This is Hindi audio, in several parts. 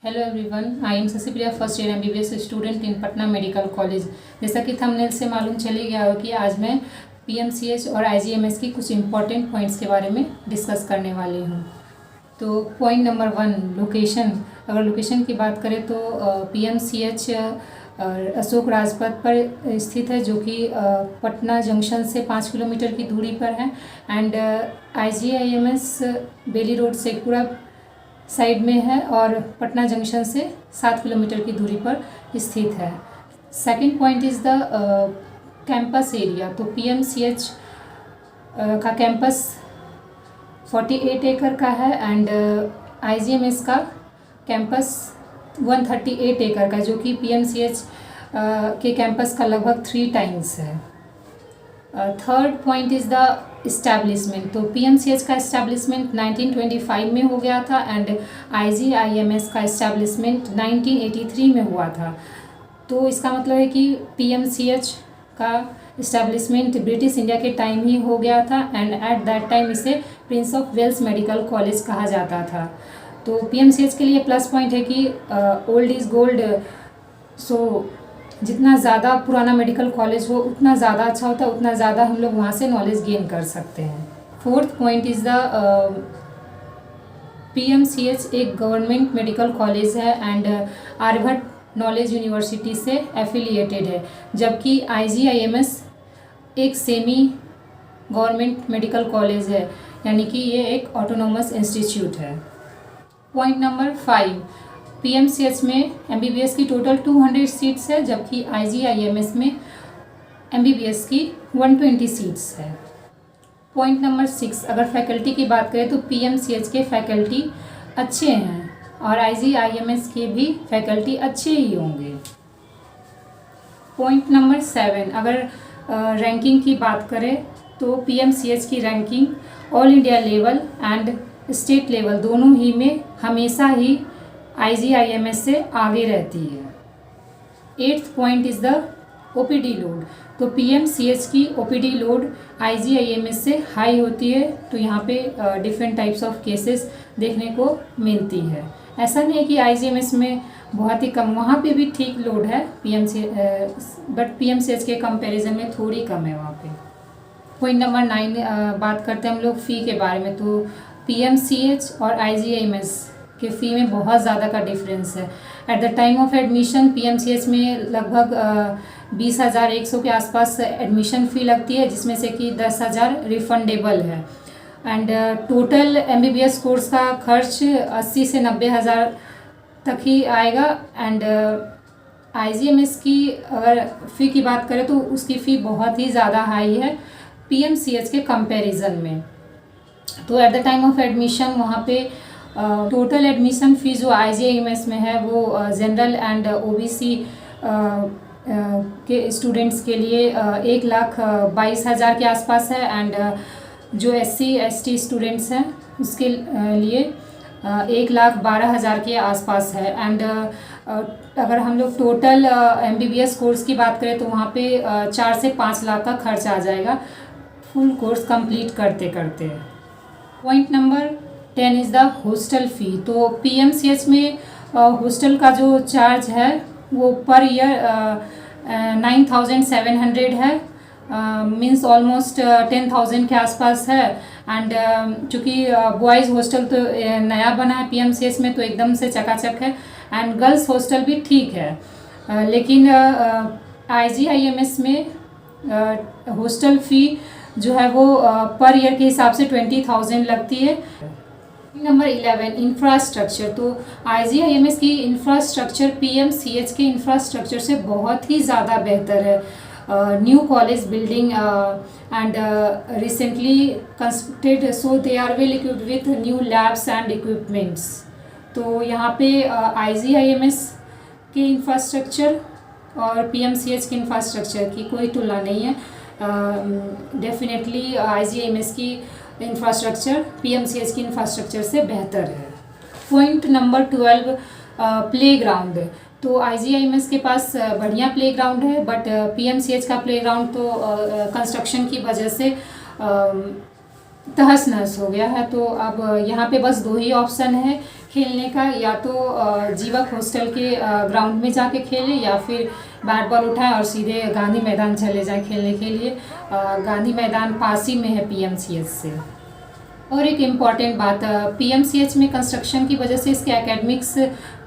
Hello everyone, I am Shashipriya, first year MBBS student in Patna medical college. जैसा कि थंबनेल से मालूम चली गया हो कि आज मैं पीएमसीएच और आईजीएमएस की कुछ इम्पॉर्टेंट पॉइंट्स के बारे में डिस्कस करने वाली हूँ। तो पॉइंट नंबर 1, लोकेशन। अगर लोकेशन की बात करें तो पीएमसीएच अशोक राजपथ पर स्थित है, जो कि पटना जंक्शन से 5 किलोमीटर की दूरी पर है। And IGIMS Bailey Road Shekhpura side में है और पटना जंक्शन से 7 किलोमीटर की दूरी पर स्थित है। Second point is the campus area. तो पीएमसीएच का कैंपस 48 एकड़ का है एंड आईजीएमएस का कैंपस 138 एकड़ का, जो कि पीएमसीएच के कैंपस का लगभग 3 टाइम्स है। Third point is the establishment. तो पीएमसीएच का इस्टेब्लिशमेंट 1925 में हो गया था एंड आईजीआईएमएस का इस्टेब्लिशमेंट 1983 में हुआ था। तो इसका मतलब है कि पीएमसीएच का इस्टेब्लिशमेंट ब्रिटिश इंडिया के टाइम ही हो गया था एंड एट दैट टाइम इसे Prince of Wales Medical College कहा जाता था। तो पीएमसीएच के लिए प्लस पॉइंट है कि ओल्ड इज़ गोल्ड। सो जितना ज़्यादा पुराना मेडिकल कॉलेज हो उतना ज़्यादा अच्छा होता है, उतना ज़्यादा हम लोग वहाँ से नॉलेज गेन कर सकते हैं। Fourth point is the PMCH एक गवर्नमेंट मेडिकल कॉलेज है एंड आर्यभट्ट नॉलेज यूनिवर्सिटी से एफिलिएटेड है, जबकि आईजीआईएमएस एक सेमी गवर्नमेंट मेडिकल कॉलेज है, यानी कि ये एक ऑटोनोमस इंस्टीट्यूट है। पॉइंट नंबर 5, पीएमसीएच में एमबीबीएस की टोटल 200 सीट्स है, जबकि आईजीआईएमएस में एमबीबीएस की 120 सीट्स है। पॉइंट नंबर 6, अगर फैकल्टी की बात करें तो पीएमसीएच के फैकल्टी अच्छे हैं और आईजीआईएमएस के भी फैकल्टी अच्छे ही होंगे। पॉइंट नंबर 7, अगर रैंकिंग की बात करें तो पीएमसीएच की ranking all India level and state level दोनों ही में हमेशा ही आईजीआईएमएस से आगे रहती है। 8th point is the OPD load. तो पीएमसीएच की ओपीडी लोड आईजीआईएमएस से हाई होती है, तो यहाँ पे डिफरेंट टाइप्स ऑफ केसेस देखने को मिलती है। ऐसा नहीं है कि आईजीएमएस में बहुत ही कम, वहाँ पे भी ठीक लोड है बट पीएमसीएच के कंपैरिजन में थोड़ी कम है वहाँ पे। पॉइंट नंबर 9, बात करते हैं हम लोग फ़ी के बारे में। तो पीएमसीएच और आईजीआईएमएस के फ़ी में बहुत ज़्यादा का डिफरेंस है। At the time of admission PMCH में लगभग 20,100 के आसपास एडमिशन फ़ी लगती है, जिसमें से कि 10,000 रिफंडेबल है एंड टोटल एमबीबीएस कोर्स का खर्च 80 से 90,000 तक ही आएगा। एंड आईजीएमएस की अगर फ़ी की बात करें तो उसकी फ़ी बहुत ही ज़्यादा हाई है पीएमसीएच के कंपैरिजन में। तो at the time of admission वहाँ पे टोटल एडमिशन फ़ी जो आईजीआईएमएस में है वो जनरल एंड ओबीसी के स्टूडेंट्स के लिए 1,22,000 के आसपास है एंड जो एससी एसटी स्टूडेंट्स हैं उसके लिए 1,12,000 के आसपास है। एंड अगर हम लोग टोटल एमबीबीएस कोर्स की बात करें तो वहाँ पे 4 से 5 लाख का खर्च आ जाएगा फुल कोर्स कंप्लीट करते करते। Point number 10 is the hostel fee. तो पीएमसीएच में हॉस्टल का जो चार्ज है वो पर ईयर 9,700 है, मीन्स ऑलमोस्ट 10,000 के आसपास है। एंड चूँकि बॉयज़ हॉस्टल तो नया बना है पीएमसीएच में, तो एकदम से चकाचक है एंड गर्ल्स हॉस्टल भी ठीक है। लेकिन आईजीआईएमएस में हॉस्टल फ़ी जो है वो पर ईयर के हिसाब से 20,000 लगती है। Number 11, infrastructure. तो आईजीआईएमएस की इंफ्रास्ट्रक्चर पीएमसीएच के इंफ्रास्ट्रक्चर से बहुत ही ज़्यादा बेहतर है। New college building and recently constructed, so they are well equipped with new labs and equipments. तो यहाँ पे आईजीआईएमएस के इंफ्रास्ट्रक्चर और पीएमसीएच के इंफ्रास्ट्रक्चर की कोई तुलना नहीं है। डेफिनेटली आईजीआईएमएस की इंफ्रास्ट्रक्चर पीएमसीएच की इंफ्रास्ट्रक्चर से बेहतर है। Point number 12, playground. तो आईजीआईएमएस के पास बढ़िया प्लेग्राउंड है बट पीएमसीएच का प्लेग्राउंड तो कंस्ट्रक्शन की वजह से तहस नहस हो गया है। तो अब यहाँ पे बस 2 ही ऑप्शन है खेलने का, या तो जीवक हॉस्टल के ग्राउंड में जाके खेलें, या फिर बैट बॉल उठाएं और सीधे गांधी मैदान चले जाएं खेलने के लिए। गांधी मैदान पास ही में है पीएमसीएच से। और एक इम्पॉर्टेंट बात, पीएमसीएच में कंस्ट्रक्शन की वजह से इसके एकेडमिक्स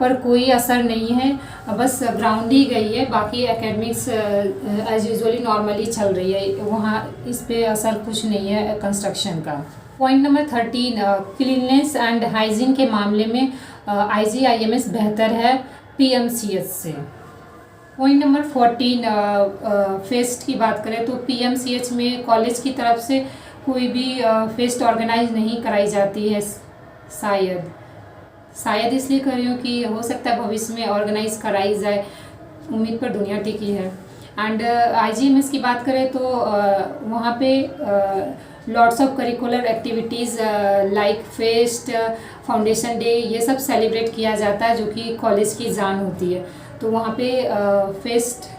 पर कोई असर नहीं है, बस ग्राउंड ही गई है, बाकी एकेडमिक्स एज यूजुअली नॉर्मली चल रही है, वहाँ इस पे असर कुछ नहीं है कंस्ट्रक्शन का। Point number 13, cleanness and hygiene के मामले में आईजीआईएमएस बेहतर है पीएमसीएच से। पॉइंट नंबर 14, फेस्ट की बात करें तो पीएमसीएच में कॉलेज की तरफ से कोई भी फेस्ट ऑर्गेनाइज नहीं कराई जाती है, शायद इसलिए कर रही हूँ कि हो सकता है भविष्य में ऑर्गेनाइज कराई जाए, उम्मीद पर दुनिया टिकी है। एंड आईजीएमएस की बात करें तो वहाँ पे lots of curricular activities like fest, foundation day, ये सब सेलिब्रेट किया जाता है, जो कि कॉलेज की जान होती है। तो वहाँ पे फेस्ट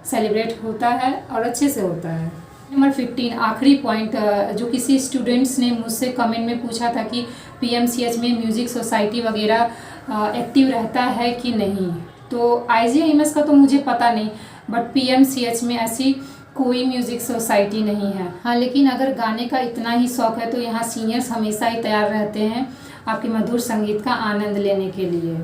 सेलिब्रेट होता है और अच्छे से होता है। नंबर 15, आखिरी पॉइंट, जो किसी स्टूडेंट्स ने मुझसे कमेंट में पूछा था कि पीएमसीएच में म्यूज़िक सोसाइटी वगैरह एक्टिव रहता है कि नहीं। तो आईजीआईएमएस का तो मुझे पता नहीं, बट पीएमसीएच में ऐसी कोई म्यूज़िक सोसाइटी नहीं है। हाँ, लेकिन अगर गाने का इतना ही शौक़ है तो यहाँ सीनियर्स हमेशा ही तैयार रहते हैं आपके मधुर संगीत का आनंद लेने के लिए।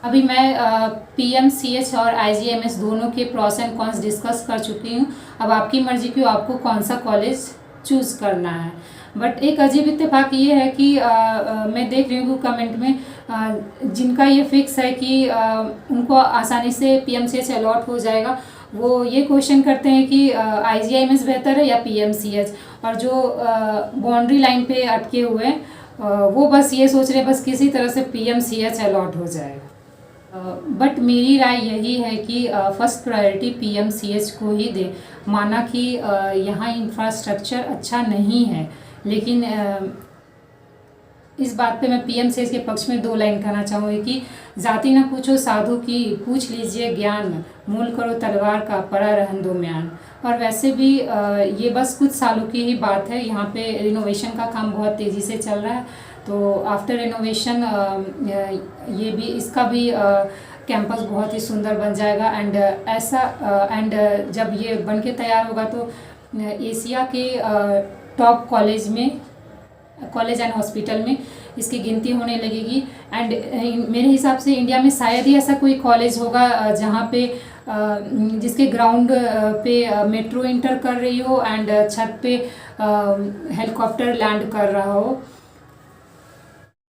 अभी मैं पीएमसीएच और आईजीएमएस दोनों के प्रॉस एंड कॉन्स डिस्कस कर चुकी हूँ। अब आपकी मर्जी की आपको कौन सा कॉलेज चूज़ करना है। बट एक अजीब इत्तेफाक ये है कि मैं देख रही हूँ कमेंट में जिनका ये फिक्स है कि उनको आसानी से पीएमसीएच अलॉट हो जाएगा, वो ये क्वेश्चन करते हैं कि आईजीआईएमएस बेहतर है या पीएमसीएच, और जो बाउंड्री लाइन पे अटके हुए हैं वो बस ये सोच रहे हैं बस किसी तरह से पीएमसीएच अलॉट हो जाए। बट मेरी राय यही है कि फर्स्ट प्रायोरिटी पीएमसीएच को ही दे। माना कि यहाँ इंफ्रास्ट्रक्चर अच्छा नहीं है, लेकिन इस बात पे मैं पीएमसीएच के पक्ष में 2 लाइन कहना चाहूँगी कि जाति न पूछो साधु की, पूछ लीजिए ज्ञान, मूल करो तलवार का, परा रहन दो म्यान। और वैसे भी ये बस कुछ सालों की ही बात है, यहाँ पे रिनोवेशन का काम बहुत तेज़ी से चल रहा है। तो आफ्टर रिनोवेशन ये भी, इसका भी कैंपस बहुत ही सुंदर बन जाएगा। एंड जब ये बन के तैयार होगा तो एशिया के टॉप कॉलेज एंड हॉस्पिटल में इसकी गिनती होने लगेगी। एंड मेरे हिसाब से इंडिया में शायद ही ऐसा कोई कॉलेज होगा जहाँ पे जिसके ग्राउंड पे मेट्रो इंटर कर रही हो एंड छत पे हेलीकॉप्टर लैंड कर रहा हो।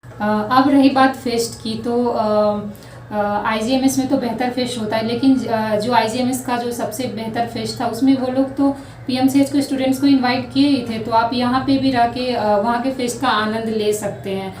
अब रही बात फेस्ट की, तो आईजीएमएस में तो बेहतर फेस्ट होता है, लेकिन जो आईजीएमएस का जो सबसे बेहतर फेस्ट था उसमें वो लोग तो पीएमसीएच को स्टूडेंट्स को इनवाइट किए ही थे, तो आप यहाँ पे भी रह के वहाँ के फेस्ट का आनंद ले सकते हैं।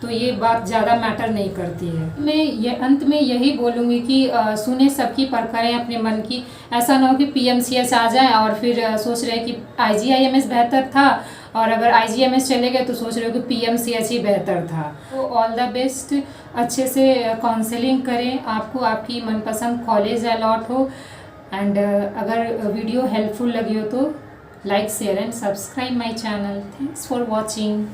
तो ये बात ज़्यादा मैटर नहीं करती है। मैं ये अंत में यही बोलूँगी कि सुने सबकी पर करें अपने मन की। ऐसा ना हो कि पीएमसीएच आ जाए और फिर सोच रहे हैं कि आईजीआईएमएस बेहतर था, और अगर आईजीएमएस चले गए तो सोच रहे हो कि पीएमसीएच ही बेहतर था। तो ऑल द बेस्ट, अच्छे से काउंसलिंग करें, आपको आपकी मनपसंद कॉलेज अलॉट हो। एंड अगर वीडियो हेल्पफुल लगी हो तो like, share and subscribe my channel. Thanks for watching.